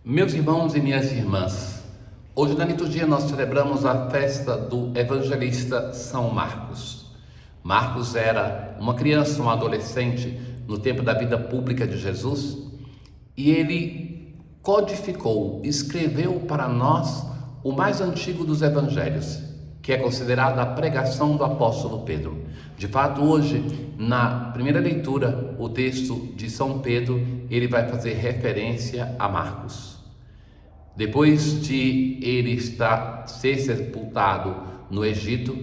Meus irmãos e minhas irmãs, hoje na liturgia nós celebramos a festa do evangelista São Marcos. Marcos era uma criança, um adolescente no tempo da vida pública de Jesus e ele codificou, escreveu para nós o mais antigo dos evangelhos, que é considerado a pregação do apóstolo Pedro. De fato, hoje, na primeira leitura, o texto de São Pedro, ele vai fazer referência a Marcos. Depois de ele ser sepultado no Egito,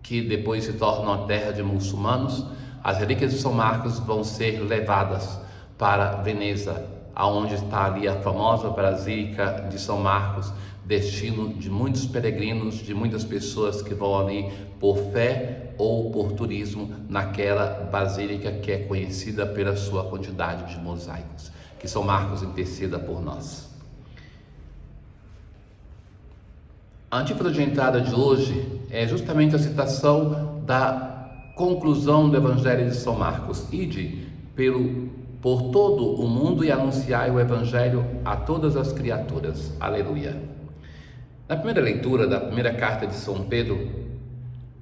que depois se torna uma terra de muçulmanos, as relíquias de São Marcos vão ser levadas para Veneza, aonde está ali a famosa Basílica de São Marcos, destino de muitos peregrinos, de muitas pessoas que vão ali por fé ou por turismo naquela basílica que é conhecida pela sua quantidade de mosaicos. Que São Marcos interceda por nós. A antífona de entrada de hoje é justamente a citação da conclusão do Evangelho de São Marcos. Ide por todo o mundo e anunciai o Evangelho a todas as criaturas. Aleluia. Na primeira leitura da primeira carta de São Pedro,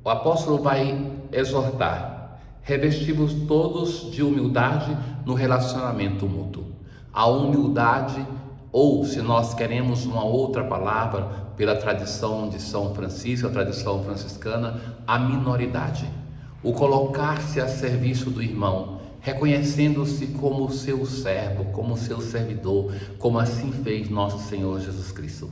o apóstolo vai exortar: revesti-vos todos de humildade no relacionamento mútuo. A humildade, ou se nós queremos uma outra palavra, pela tradição de São Francisco, a tradição franciscana, a minoridade. O colocar-se a serviço do irmão, reconhecendo-se como seu servo, como seu servidor, como assim fez nosso Senhor Jesus Cristo.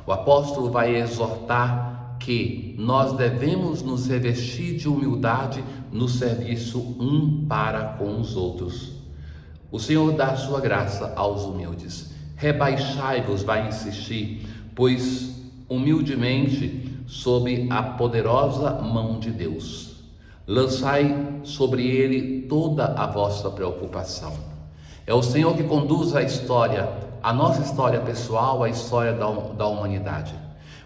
O apóstolo vai exortar que nós devemos nos revestir de humildade no serviço um para com os outros. O Senhor dá sua graça aos humildes. Rebaixai-vos, vai insistir, pois humildemente sob a poderosa mão de Deus. Lançai sobre ele toda a vossa preocupação. É o Senhor que conduz a história, a nossa história pessoal, a história da humanidade.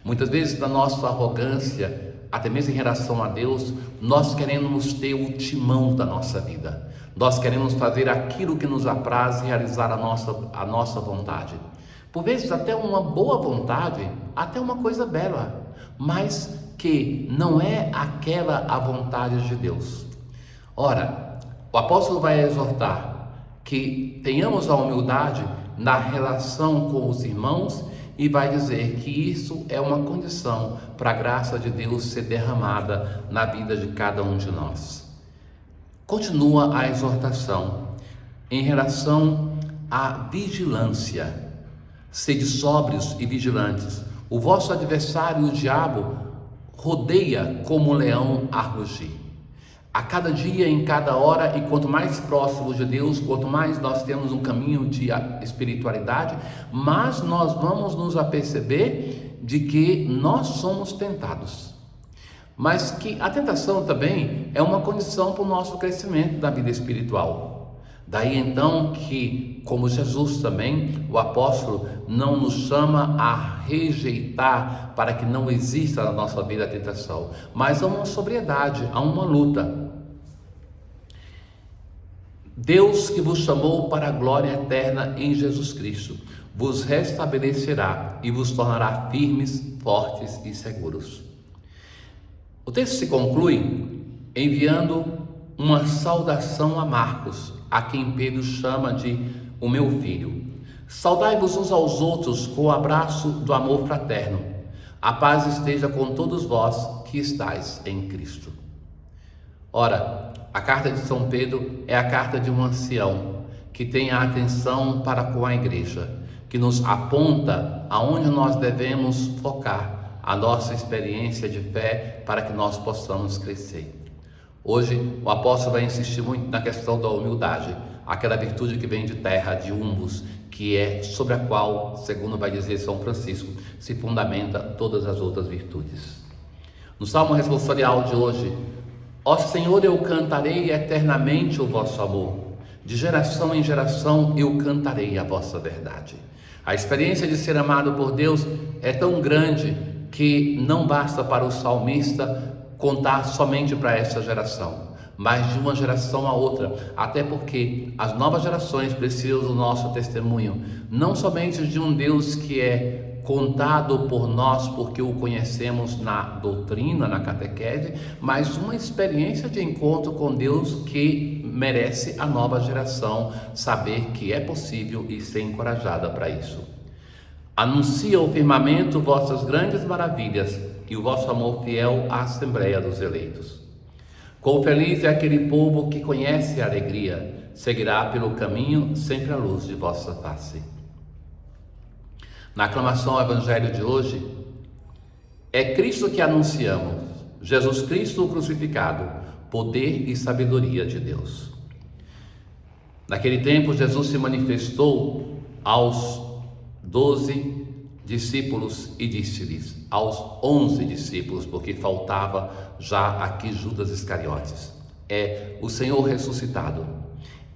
Muitas vezes, na nossa arrogância, até mesmo em relação a Deus, nós queremos ter o timão da nossa vida. Nós queremos fazer aquilo que nos apraz e realizar a nossa vontade. Por vezes até uma boa vontade, até uma coisa bela, mas que não é aquela a vontade de Deus. Ora, o apóstolo vai exortar que tenhamos a humildade na relação com os irmãos e vai dizer que isso é uma condição para a graça de Deus ser derramada na vida de cada um de nós. Continua a exortação em relação à vigilância. Sede sóbrios e vigilantes. O vosso adversário, o diabo, rodeia como um leão a rugir. A cada dia, em cada hora, e quanto mais próximos de Deus, quanto mais nós temos um caminho de espiritualidade, mais nós vamos nos aperceber de que nós somos tentados. Mas que a tentação também é uma condição para o nosso crescimento da vida espiritual. Daí então que, como Jesus também, o apóstolo não nos chama a rejeitar para que não exista na nossa vida a tentação, mas a uma sobriedade, a uma luta. Deus que vos chamou para a glória eterna em Jesus Cristo, vos restabelecerá e vos tornará firmes, fortes e seguros. O texto se conclui enviando uma saudação a Marcos, a quem Pedro chama de o meu filho. Saudai-vos uns aos outros com o abraço do amor fraterno. A paz esteja com todos vós que estáis em Cristo. Ora, a carta de São Pedro é a carta de um ancião que tem a atenção para com a igreja, que nos aponta aonde nós devemos focar a nossa experiência de fé para que nós possamos crescer. Hoje o apóstolo vai insistir muito na questão da humildade, aquela virtude que vem de terra, de humus, que é sobre a qual, segundo vai dizer São Francisco, se fundamenta todas as outras virtudes. No Salmo responsorial de hoje: ó Senhor, eu cantarei eternamente o vosso amor, de geração em geração eu cantarei a vossa verdade. A experiência de ser amado por Deus é tão grande que não basta para o salmista contar somente para essa geração, mas de uma geração a outra, até porque as novas gerações precisam do nosso testemunho, não somente de um Deus que é contado por nós porque o conhecemos na doutrina, na catequese, mas uma experiência de encontro com Deus que merece a nova geração saber que é possível e ser encorajada para isso. Anuncia o firmamento vossas grandes maravilhas e o vosso amor fiel à Assembleia dos Eleitos. Quão feliz é aquele povo que conhece a alegria, seguirá pelo caminho sempre a luz de vossa face. Na aclamação ao Evangelho de hoje, é Cristo que anunciamos, Jesus Cristo o crucificado, poder e sabedoria de Deus. Naquele tempo, Jesus se manifestou aos 12 discípulos e disse-lhes, aos 11 discípulos, porque faltava já aqui Judas Iscariotes, é o Senhor ressuscitado.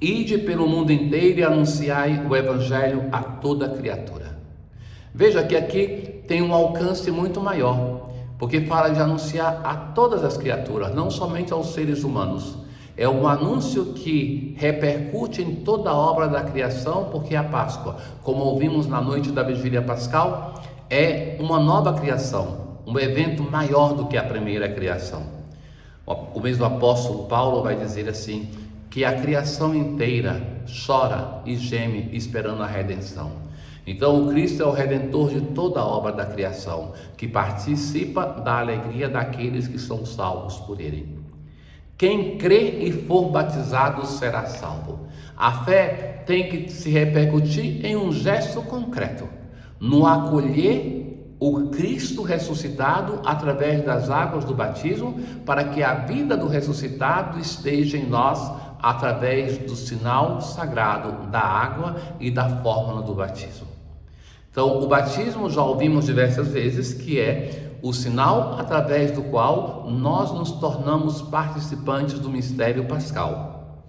Ide pelo mundo inteiro e anunciai o Evangelho a toda criatura. Veja que aqui tem um alcance muito maior, porque fala de anunciar a todas as criaturas, não somente aos seres humanos. É um anúncio que repercute em toda a obra da criação, porque a Páscoa, como ouvimos na noite da Vigília Pascal, é uma nova criação, um evento maior do que a primeira criação. O mesmo apóstolo Paulo vai dizer assim, que a criação inteira chora e geme esperando a redenção. Então o Cristo é o Redentor de toda a obra da criação, que participa da alegria daqueles que são salvos por Ele. Quem crê e for batizado será salvo. A fé tem que se repercutir em um gesto concreto, no acolher o Cristo ressuscitado através das águas do batismo, para que a vida do ressuscitado esteja em nós através do sinal sagrado da água e da fórmula do batismo. Então, o batismo já ouvimos diversas vezes que é o sinal através do qual nós nos tornamos participantes do mistério pascal.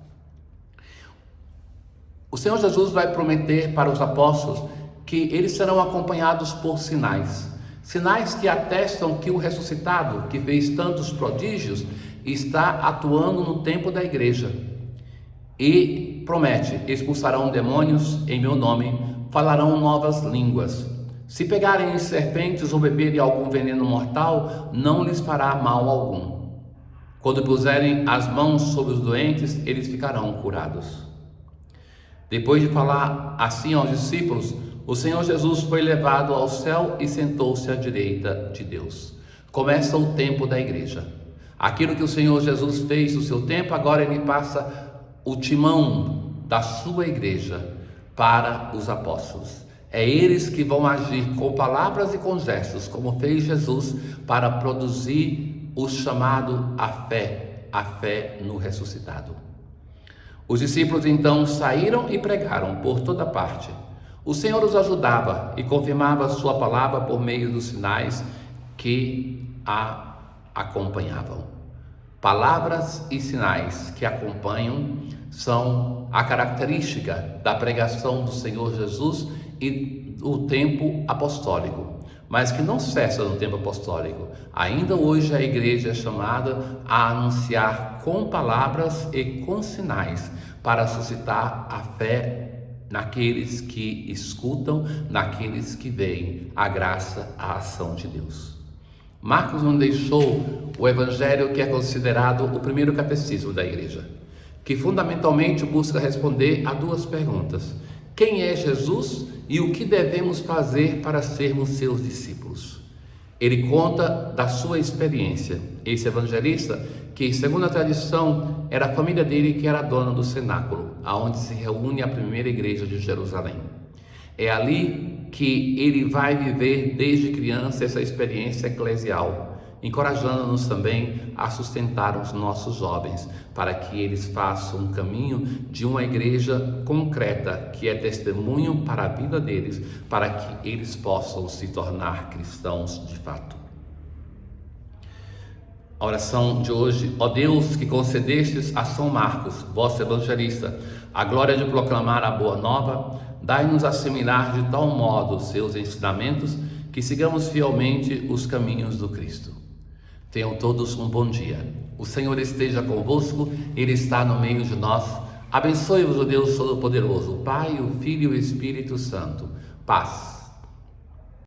O Senhor Jesus vai prometer para os apóstolos que eles serão acompanhados por sinais, sinais que atestam que o ressuscitado, que fez tantos prodígios, está atuando no tempo da igreja. E promete, expulsarão demônios em meu nome, falarão novas línguas. Se pegarem serpentes ou beberem algum veneno mortal, não lhes fará mal algum. Quando puserem as mãos sobre os doentes, eles ficarão curados. Depois de falar assim aos discípulos, o Senhor Jesus foi levado ao céu e sentou-se à direita de Deus. Começa o tempo da igreja. Aquilo que o Senhor Jesus fez no seu tempo, agora Ele passa o timão da sua igreja para os apóstolos. É eles que vão agir com palavras e com gestos, como fez Jesus, para produzir o chamado à fé no ressuscitado. Os discípulos então saíram e pregaram por toda parte. O Senhor os ajudava e confirmava a sua palavra por meio dos sinais que a acompanhavam. Palavras e sinais que acompanham são a característica da pregação do Senhor Jesus e o tempo apostólico, mas que não cessa no tempo apostólico. Ainda hoje a igreja é chamada a anunciar com palavras e com sinais para suscitar a fé naqueles que escutam, naqueles que veem a graça, a ação de Deus. Marcos nos deixou o evangelho que é considerado o primeiro catecismo da igreja, que fundamentalmente busca responder a duas perguntas: quem é Jesus e o que devemos fazer para sermos seus discípulos? Ele conta da sua experiência. Esse evangelista, que segundo a tradição era a família dele que era dona do cenáculo, aonde se reúne a primeira igreja de Jerusalém. É ali que ele vai viver desde criança essa experiência eclesial, encorajando-nos também a sustentar os nossos jovens, para que eles façam um caminho de uma igreja concreta, que é testemunho para a vida deles, para que eles possam se tornar cristãos de fato. A oração de hoje: ó Deus, que concedestes a São Marcos, vosso evangelista, a glória de proclamar a boa nova, dai-nos assimilar de tal modo seus ensinamentos, que sigamos fielmente os caminhos do Cristo. Tenham todos um bom dia. O Senhor esteja convosco, Ele está no meio de nós. Abençoe-vos o Deus Todo-Poderoso, o Pai, o Filho e o Espírito Santo. Paz.